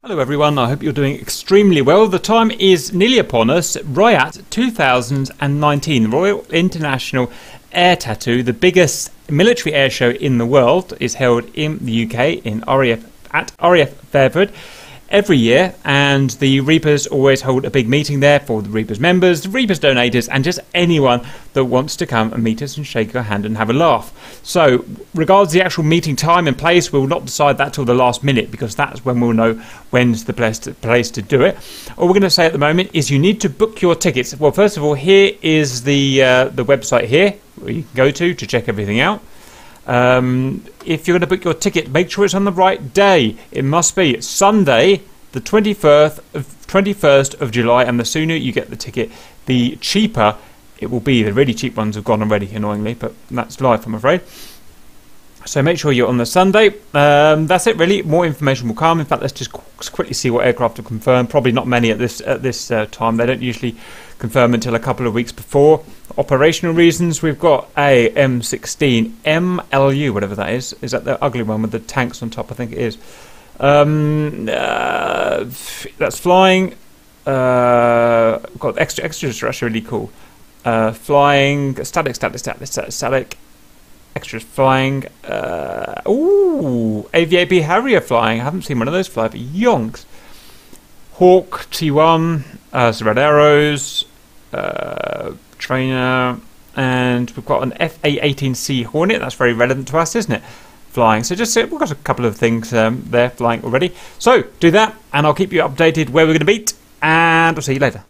Hello everyone, I hope you're doing extremely well. The time is nearly upon us. RIAT 2019, Royal International Air Tattoo, the biggest military air show in the world, is held in the UK in RAF at RAF Fairford every year, and the Reapers always hold a big meeting there for the Reapers members, the Reapers donators, and just anyone that wants to come and meet us and shake our hand and have a laugh. So, regards the actual meeting time and place, we will not decide that till the last minute, because that's when we'll know when's the place to do it. All we're going to say at the moment is you need to book your tickets. Well, first of all, here is the website here where you can go to check everything out. If you're going to book your ticket, make sure it's on the right day. It must be Sunday, the 21st of July, and the sooner you get the ticket, the cheaper it will be. The really cheap ones have gone already, annoyingly, but that's life, I'm afraid. So make sure you're on the Sunday. That's it, really. More information will come. In fact, let's just quickly see what aircraft are confirmed. Probably not many at this time. They don't usually confirm until a couple of weeks before. Operational reasons, we've got a M16 MLU, whatever that is. Is that the ugly one with the tanks on top? I think it is. That's flying. Got extras are actually really cool. Flying, static. Extras flying. AVAP Harrier flying. I haven't seen one of those fly, but yonks. Hawk T1, some red arrows, trainer, and we've got an FA-18C Hornet. That's very relevant to us, isn't it? Flying. So just we've got a couple of things there flying already. So do that, and I'll keep you updated where we're going to meet, and I'll see you later.